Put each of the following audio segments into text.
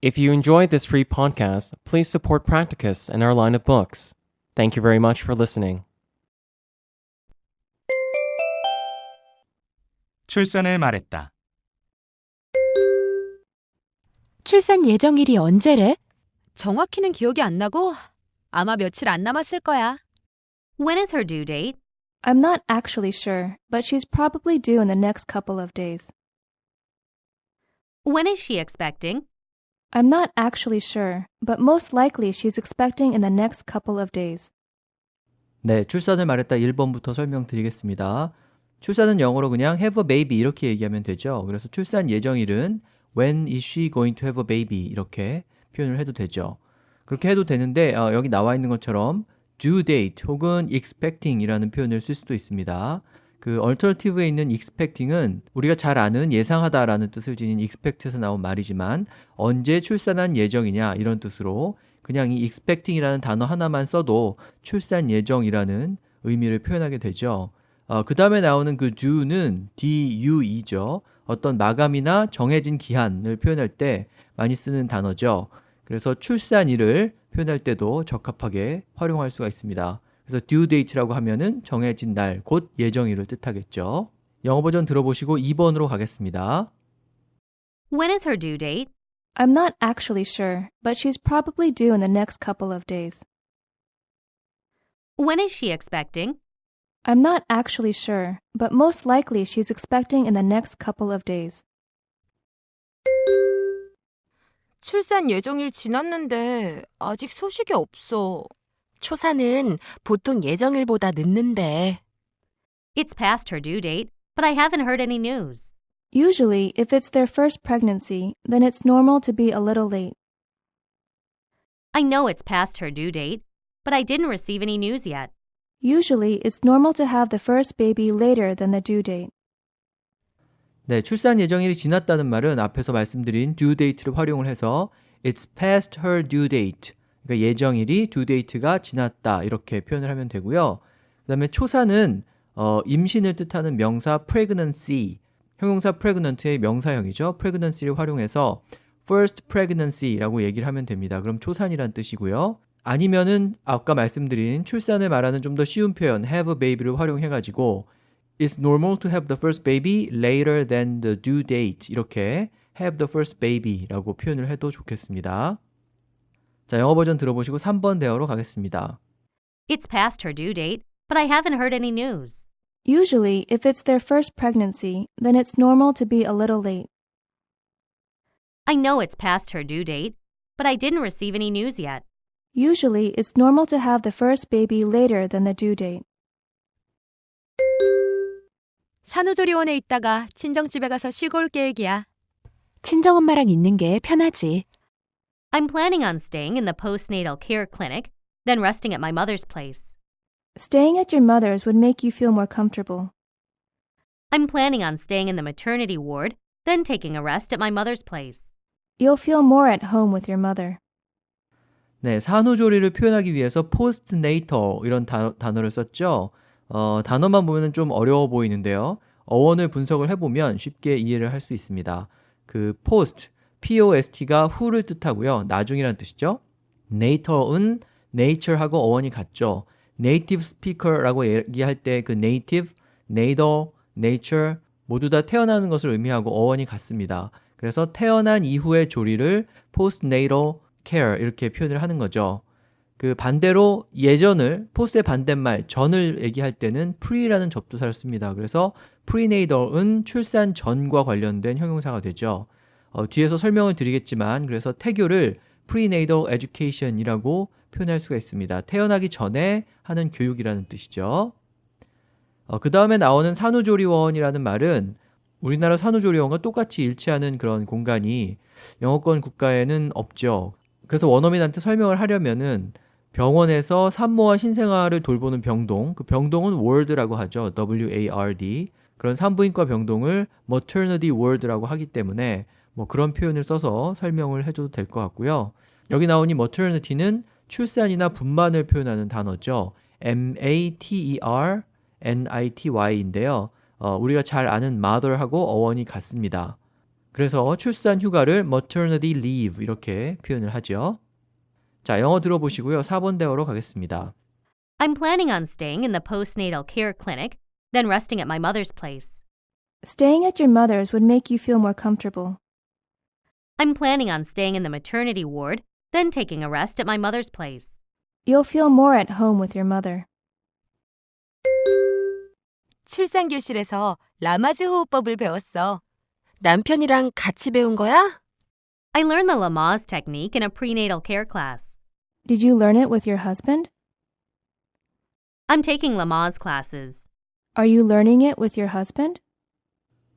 If you enjoyed this free podcast, please support Practicus and our line of books. Thank you very much for listening. 출산을 말했다. 출산 예정일이 언제래? 정확히는 기억이 안 나고 아마 며칠 안 남았을 거야. When is her due date? I'm not actually sure, but she's probably due in the next couple of days. When is she expecting? I'm not actually sure, but most likely she's expecting in the next couple of days. 네, 출산을 말했다 1번부터 설명드리겠습니다. 출산은 영어로 그냥 have a baby 이렇게 얘기하면 되죠. 그래서 출산 예정일은 when is she going to have a baby 이렇게 표현을 해도 되죠. 그렇게 해도 되는데 여기 나와 있는 것처럼 due date 혹은 expecting 이라는 표현을 쓸 수도 있습니다. 그 alternative에 있는 expecting은 우리가 잘 아는 예상하다라는 뜻을 지닌 expect에서 나온 말이지만 언제 출산한 예정이냐 이런 뜻으로 그냥 이 expecting이라는 단어 하나만 써도 출산 예정이라는 의미를 표현하게 되죠. 그 다음에 나오는 그 due는 due죠. 어떤 마감이나 정해진 기한을 표현할 때 많이 쓰는 단어죠. 그래서 출산일을 표현할 때도 적합하게 활용할 수가 있습니다. 그래서 due date라고 하면은 정해진 날, 곧 예정일을 뜻하겠죠. 영어 버전 들어보시고 2번으로 가겠습니다. When is her due date? I'm not actually sure, but she's probably due in the next couple of days. When is she expecting? I'm not actually sure, but most likely she's expecting in the next couple of days. 출산 예정일 지났는데 아직 소식이 없어. 초산은 보통 예정일보다 늦는데. It's past her due date, but I haven't heard any news. Usually, if it's their first pregnancy, then it's normal to be a little late. I know it's past her due date, but I didn't receive any news yet. Usually, it's normal to have the first baby later than the due date. 네, 출산 예정일이 지났다는 말은 앞에서 말씀드린 due date를 활용을 해서 it's past her due date. 그러니까 예정일이 due date가 지났다 이렇게 표현을 하면 되고요. 그 다음에 초산은 임신을 뜻하는 명사 pregnancy, 형용사 pregnant의 명사형이죠. pregnancy를 활용해서 first pregnancy라고 얘기를 하면 됩니다. 그럼 초산이란 뜻이고요. 아니면은 아까 말씀드린 출산을 말하는 좀 더 쉬운 표현 have a baby를 활용해가지고 It's normal to have the first baby later than the due date 이렇게 have the first baby라고 표현을 해도 좋겠습니다. 자, 영어 버전 들어보시고 3번 대화로 가겠습니다. It's past her due date, but I haven't heard any news. Usually, if it's their first pregnancy, then it's normal to be a little late. I know it's past her due date, but I didn't receive any news yet. Usually, it's normal to have the first baby later than the due date. 산후조리원에 있다가 친정집에 가서 쉬고 올 계획이야. 친정엄마랑 있는 게 편하지. I'm planning on staying in the postnatal care clinic, then resting at my mother's place. Staying at your mother's would make you feel more comfortable. I'm planning on staying in the maternity ward, then taking a rest at my mother's place. You'll feel more at home with your mother. 네, 산후조리를 표현하기 위해서 postnatal 이런 단어를 썼죠. 단어만 보면 좀 어려워 보이는데요. 어원을 분석을 해보면 쉽게 이해를 할 수 있습니다. 그 post, post가 후를 뜻하고요. 나중이란 뜻이죠. natal은 nature하고 어원이 같죠. native speaker라고 얘기할 때 그 native, natal, nature 모두 다 태어나는 것을 의미하고 어원이 같습니다. 그래서 태어난 이후의 조리를 postnatal care 이렇게 표현을 하는 거죠. 그 반대로 예전을 post의 반대말 전을 얘기할 때는 pre라는 접두사를 씁니다. 그래서 prenatal은 출산 전과 관련된 형용사가 되죠. 뒤에서 설명을 드리겠지만 그래서 태교를 prenatal education이라고 표현할 수가 있습니다. 태어나기 전에 하는 교육이라는 뜻이죠. 그 다음에 나오는 산후조리원이라는 말은 우리나라 산후조리원과 똑같이 일치하는 그런 공간이 영어권 국가에는 없죠. 그래서 원어민한테 설명을 하려면은 병원에서 산모와 신생아를 돌보는 병동, 그 병동은 ward라고 하죠. W-A-R-D. 그런 산부인과 병동을 maternity ward라고 하기 때문에 뭐 그런 표현을 써서 설명을 해줘도 될 것 같고요. 여기 나온 이 maternity는 출산이나 분만을 표현하는 단어죠. M-A-T-E-R-N-I-T-Y인데요. 우리가 잘 아는 mother하고 어원이 같습니다. 그래서 출산 휴가를 maternity leave 이렇게 표현을 하죠. 자, 영어 들어보시고요. 4번 대어로 가겠습니다. I'm planning on staying in the postnatal care clinic, then resting at my mother's place. Staying at your mother's would make you feel more comfortable. I'm planning on staying in the maternity ward, then taking a rest at my mother's place. You'll feel more at home with your mother. 출산교실에서 라마즈 호흡법을 배웠어. 남편이랑 같이 배운 거야? I learned the Lamaze technique in a prenatal care class. Did you learn it with your husband? I'm taking Lamaze classes. Are you learning it with your husband?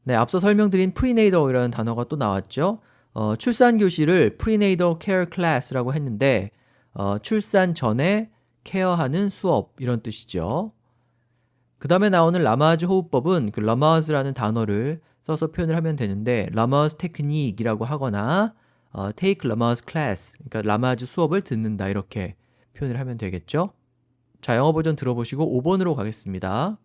네, 앞서 설명드린 prenatal이라는 단어가 또 나왔죠. 출산 교실을 prenatal care class라고 했는데 출산 전에 케어하는 수업 이런 뜻이죠. 그 다음에 나오는 라마즈 호흡법은 그 라마즈라는 단어를 써서 표현을 하면 되는데 라마즈 테크닉이라고 하거나 take Lamaze class, 그러니까 라마즈 수업을 듣는다 이렇게 표현을 하면 되겠죠. 자, 영어 버전 들어보시고 5번으로 가겠습니다.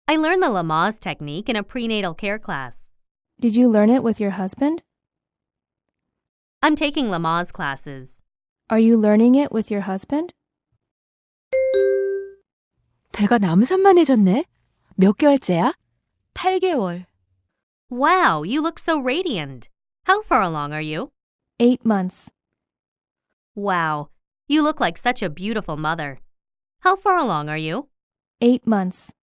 I learned the Lamaze technique in a prenatal care class. Did you learn it with your husband? I'm taking Lamaze classes. Are you learning it with your husband? 배가 남산만해졌네. 몇 개월째야? 8개월. Wow, you look so radiant. How far along are you? 8 months. Wow, you look like such a beautiful mother. How far along are you? 8 months.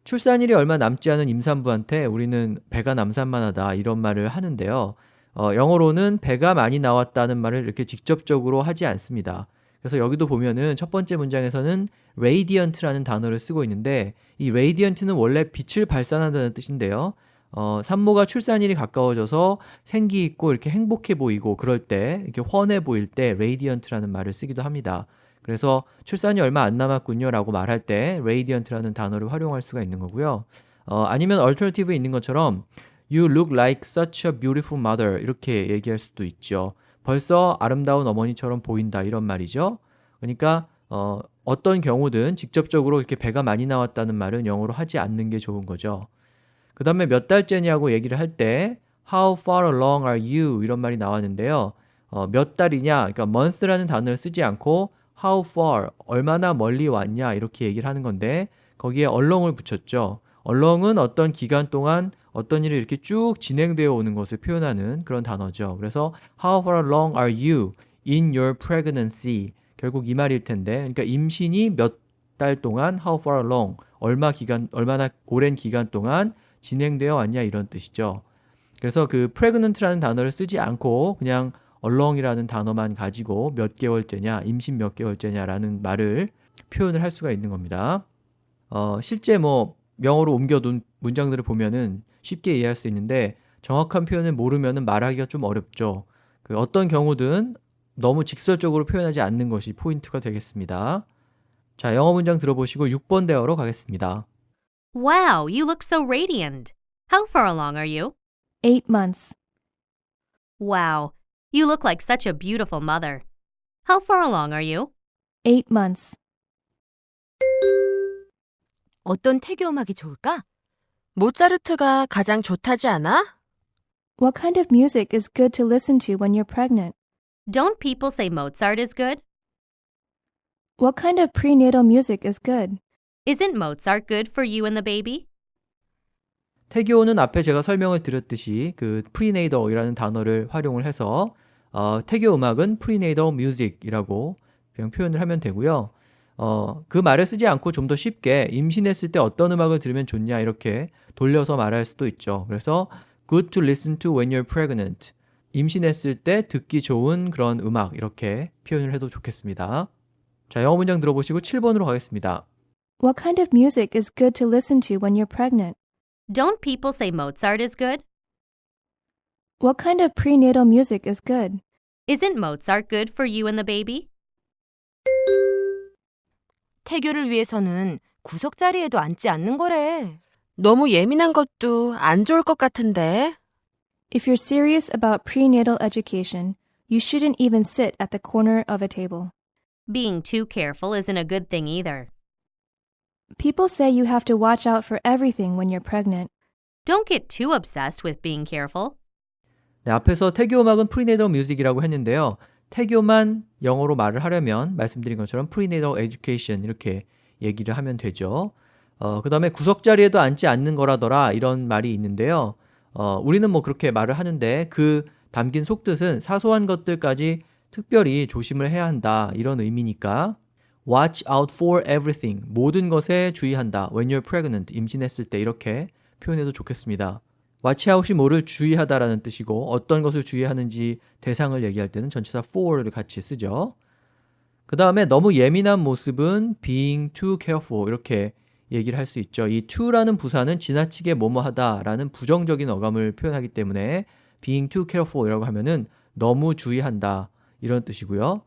출산일이 얼마 남지 않은 임산부한테 우리는 배가 남산만하다 이런 말을 하는데요. 영어로는 배가 많이 나왔다는 말을 이렇게 직접적으로 하지 않습니다. 그래서 여기도 보면은 첫 번째 문장에서는 radiant라는 단어를 쓰고 있는데 이 radiant는 원래 빛을 발산한다는 뜻인데요. 산모가 출산일이 가까워져서 생기 있고 이렇게 행복해 보이고 그럴 때 이렇게 훤해 보일 때 radiant라는 말을 쓰기도 합니다. 그래서 출산이 얼마 안 남았군요 라고 말할 때 radiant라는 단어를 활용할 수가 있는 거고요. 아니면 alternative에 있는 것처럼 You look like such a beautiful mother 이렇게 얘기할 수도 있죠. 벌써 아름다운 어머니처럼 보인다 이런 말이죠. 그러니까 어떤 경우든 직접적으로 이렇게 배가 많이 나왔다는 말은 영어로 하지 않는 게 좋은 거죠. 그 다음에 몇 달째냐고 얘기를 할 때 How far along are you? 이런 말이 나왔는데요. 몇 달이냐, 그러니까 month라는 단어를 쓰지 않고 How far, 얼마나 멀리 왔냐 이렇게 얘기를 하는 건데 거기에 along을 붙였죠. along은 어떤 기간 동안 어떤 일이 이렇게 쭉 진행되어 오는 것을 표현하는 그런 단어죠. 그래서 How far along are you in your pregnancy? 결국 이 말일 텐데, 그러니까 임신이 몇 달 동안 How far along, 얼마나 오랜 기간 동안 진행되어 왔냐 이런 뜻이죠. 그래서 그 pregnant라는 단어를 쓰지 않고 그냥 along이라는 단어만 가지고 몇 개월째냐, 임신 몇 개월째냐라는 말을 표현을 할 수가 있는 겁니다. 실제 영어로 옮겨둔 문장들을 보면은 쉽게 이해할 수 있는데 정확한 표현을 모르면은 말하기가 좀 어렵죠. 그 어떤 경우든 너무 직설적으로 표현하지 않는 것이 포인트가 되겠습니다. 자, 영어 문장 들어보시고 6번 대어로 가겠습니다. Wow, you look so radiant. How far along are you? 8 months. Wow, you look like such a beautiful mother. How far along are you? 8 months. 어떤 태교 음악이 좋을까? 모차르트가 가장 좋다지 않아? What kind of music is good to listen to when you're pregnant? Don't people say Mozart is good? What kind of prenatal music is good? Isn't Mozart good for you and the baby? 태교는 앞에 제가 설명을 드렸듯이 그 prenatal이라는 단어를 활용을 해서 태교 음악은 prenatal music이라고 그냥 표현을 하면 되고요. 그 말을 쓰지 않고 좀 더 쉽게 임신했을 때 어떤 음악을 들으면 좋냐 이렇게 돌려서 말할 수도 있죠. 그래서 good to listen to when you're pregnant. 임신했을 때 듣기 좋은 그런 음악 이렇게 표현을 해도 좋겠습니다. 자, 영어 문장 들어보시고 7번으로 가겠습니다. What kind of music is good to listen to when you're pregnant? Don't people say Mozart is good? What kind of prenatal music is good? Isn't Mozart good for you and the baby? 태교를 위해서는 구석 자리에도 앉지 않는 거래. 너무 예민한 것도 안 좋을 것 같은데. If you're serious about prenatal education, you shouldn't even sit at the corner of a table. Being too careful isn't a good thing either. People say you have to watch out for everything when you're pregnant. Don't get too obsessed with being careful. 네, 앞에서 태교 음악은 prenatal music이라고 했는데요. 태교만 영어로 말을 하려면 말씀드린 것처럼 prenatal education 이렇게 얘기를 하면 되죠. 그 다음에 구석자리에도 앉지 않는 거라더라 이런 말이 있는데요. 우리는 뭐 그렇게 말을 하는데 그 담긴 속뜻은 사소한 것들까지 특별히 조심을 해야 한다 이런 의미니까 watch out for everything 모든 것에 주의한다. When you're pregnant 임신했을 때 이렇게 표현해도 좋겠습니다. watch out이 뭐를 주의하다라는 뜻이고 어떤 것을 주의하는지 대상을 얘기할 때는 전치사 for를 같이 쓰죠. 그 다음에 너무 예민한 모습은 being too careful 이렇게 얘기를 할 수 있죠. 이 to라는 부사는 지나치게 뭐뭐하다라는 부정적인 어감을 표현하기 때문에 being too careful 이라고 하면은 너무 주의한다 이런 뜻이고요.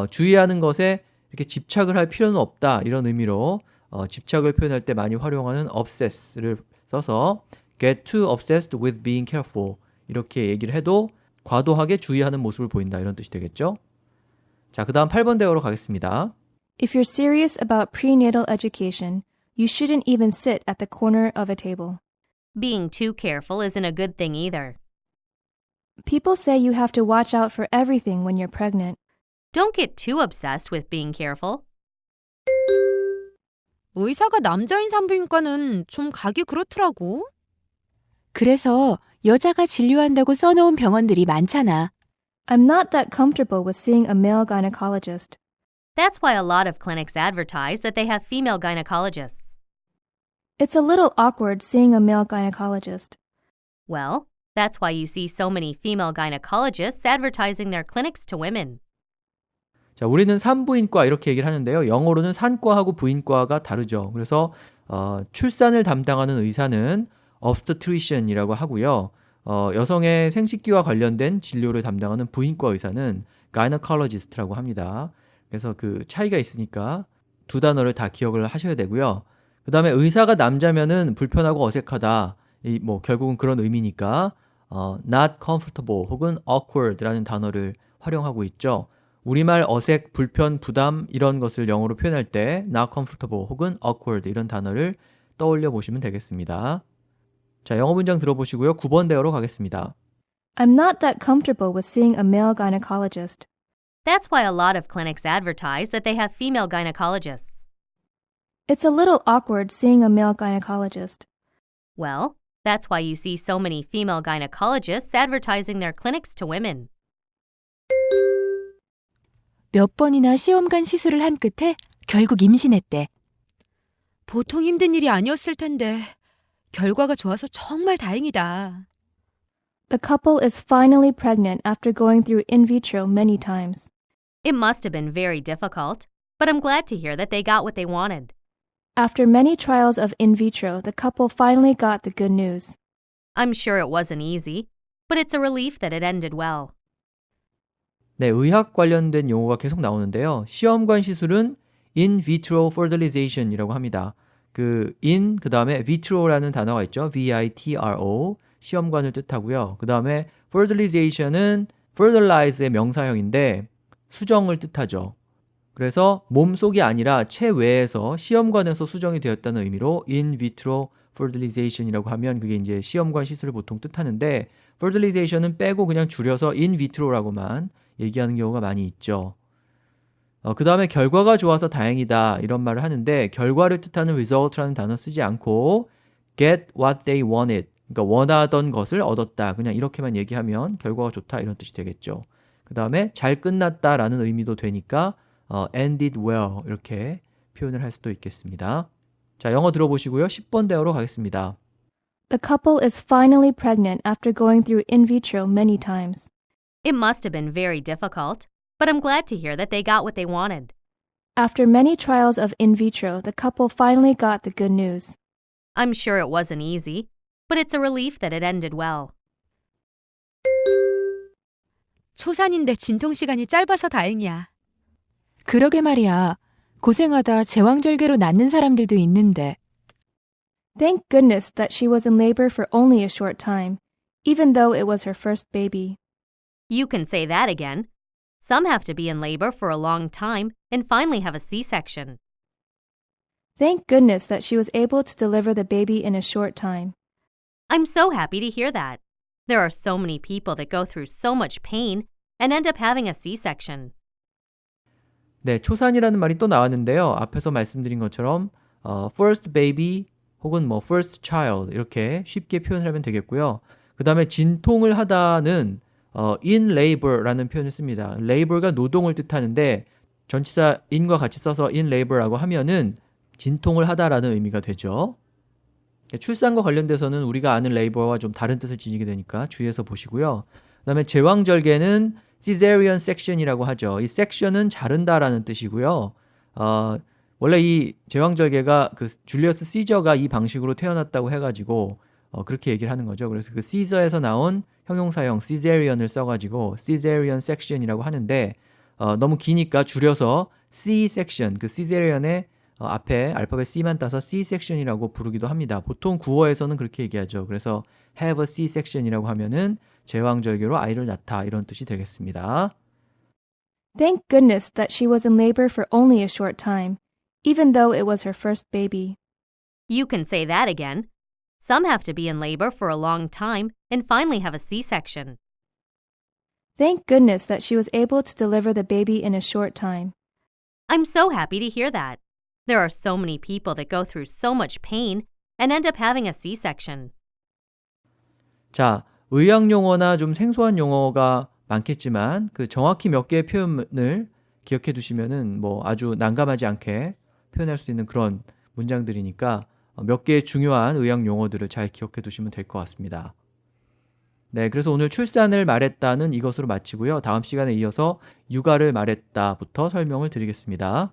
주의하는 것에 이렇게 집착을 할 필요는 없다 이런 의미로 집착을 표현할 때 많이 활용하는 obsess를 써서 get too obsessed with being careful 이렇게 얘기를 해도 과도하게 주의하는 모습을 보인다 이런 뜻이 되겠죠. 자, 그 다음 8번 대어로 가겠습니다. If you're serious about prenatal education, you shouldn't even sit at the corner of a table. Being too careful isn't a good thing either. People say you have to watch out for everything when you're pregnant. Don't get too obsessed with being careful. 의사가 남자인 산부인과는 좀 가기 그렇더라고. 그래서 여자가 진료한다고 써놓은 병원들이 많잖아. I'm not that comfortable with seeing a male gynecologist. That's why a lot of clinics advertise that they have female gynecologists. It's a little awkward seeing a male gynecologist. Well, that's why you see so many female gynecologists advertising their clinics to women. 자, 우리는 산부인과 이렇게 얘기를 하는데요. 영어로는 산과하고 부인과가 다르죠. 그래서 출산을 담당하는 의사는 obstetrician이라고 하고요. 여성의 생식기와 관련된 진료를 담당하는 부인과 의사는 gynecologist라고 합니다. 그래서 그 차이가 있으니까 두 단어를 다 기억을 하셔야 되고요. 그 다음에 의사가 남자면은 불편하고 어색하다. 뭐 결국은 그런 의미니까 not comfortable 혹은 awkward라는 단어를 활용하고 있죠. 우리말 어색, 불편, 부담 이런 것을 영어로 표현할 때 not comfortable 혹은 awkward 이런 단어를 떠올려 보시면 되겠습니다. 자, 영어 문장 들어보시고요. 9번 대어로 가겠습니다. I'm not that comfortable with seeing a male gynecologist. That's why a lot of clinics advertise that they have female gynecologists. It's a little awkward seeing a male gynecologist. Well, that's why you see so many female gynecologists advertising their clinics to women. 몇 번이나 시험관 시술을 한 끝에 결국 임신했대. 보통 힘든 일이 아니었을 텐데 결과가 좋아서 정말 다행이다. The couple is finally pregnant after going through in vitro many times. It must have been very difficult, but I'm glad to hear that they got what they wanted. After many trials of in vitro, the couple finally got the good news. I'm sure it wasn't easy, but it's a relief that it ended well. 네, 의학 관련된 용어가 계속 나오는데요. 시험관 시술은 in vitro fertilization이라고 합니다. 그 in 그다음에 vitro라는 단어가 있죠. V-I-T-R-O 시험관을 뜻하고요. 그다음에 fertilization은 fertilize의 명사형인데 수정을 뜻하죠. 그래서 몸속이 아니라 체외에서 시험관에서 수정이 되었다는 의미로 in vitro fertilization이라고 하면 그게 이제 시험관 시술을 보통 뜻하는데 fertilization은 빼고 그냥 줄여서 in vitro라고만 얘기하는 경우가 많이 있죠. 그 다음에 결과가 좋아서 다행이다 이런 말을 하는데 결과를 뜻하는 result라는 단어 쓰지 않고 get what they wanted 그러니까 원하던 것을 얻었다 그냥 이렇게만 얘기하면 결과가 좋다 이런 뜻이 되겠죠. 그 다음에 잘 끝났다라는 의미도 되니까 ended well 이렇게 표현을 할 수도 있겠습니다. 자, 영어 들어보시고요. 10번 대어로 가겠습니다. The couple is finally pregnant after going through in vitro many times. It must have been very difficult, but I'm glad to hear that they got what they wanted. After many trials of in vitro, the couple finally got the good news. I'm sure it wasn't easy, but it's a relief that it ended well. 초산인데 진통 시간이 짧아서 다행이야. 그러게 말이야. 고생하다 제왕절개로 낳는 사람들도 있는데. Thank goodness that she was in labor for only a short time, even though it was her first baby. You can say that again. Some have to be in labor for a long time and finally have a C-section. Thank goodness that she was able to deliver the baby in a short time. I'm so happy to hear that. There are so many people that go through so much pain and end up having a C-section. 네, 초산이라는 말이 또 나왔는데요. 앞에서 말씀드린 것처럼 first baby 혹은 뭐 first child 이렇게 쉽게 표현을 하면 되겠고요. 그 다음에 진통을 하다는 in labor라는 표현을 씁니다. labor가 노동을 뜻하는데 전치사 in과 같이 써서 in labor라고 하면은 진통을 하다라는 의미가 되죠. 출산과 관련돼서는 우리가 아는 labor와 좀 다른 뜻을 지니게 되니까 주의해서 보시고요. 그 다음에 제왕절개는 Caesarean section이라고 하죠. 이 section은 자른다라는 뜻이고요. 원래 이 제왕절개가 그 줄리어스 시저가 이 방식으로 태어났다고 해가지고 그렇게 얘기를 하는 거죠. 그래서 그 시저에서 나온 형용사형 Caesarean을 써가지고 Caesarean section이라고 하는데 너무 기니까 줄여서 C-section, 그 Caesarean의 앞에 알파벳 C만 따서 C-section이라고 부르기도 합니다. 보통 구어에서는 그렇게 얘기하죠. 그래서 have a C-section이라고 하면은 제왕절개로 아이를 낳다 이런 뜻이 되겠습니다. Thank goodness that she was in labor for only a short time, even though it was her first baby. You can say that again. Some have to be in labor for a long time and finally have a C-section. Thank goodness that she was able to deliver the baby in a short time. I'm so happy to hear that. There are so many people that go through so much pain and end up having a C-section. 자, 의학 용어나 좀 생소한 용어가 많겠지만 그 정확히 몇 개의 표현을 기억해 두시면은 뭐 아주 난감하지 않게 표현할 수 있는 그런 문장들이니까 몇 개의 중요한 의학 용어들을 잘 기억해 두시면 될 것 같습니다. 네, 그래서 오늘 출산을 말했다는 이것으로 마치고요. 다음 시간에 이어서 육아를 말했다부터 설명을 드리겠습니다.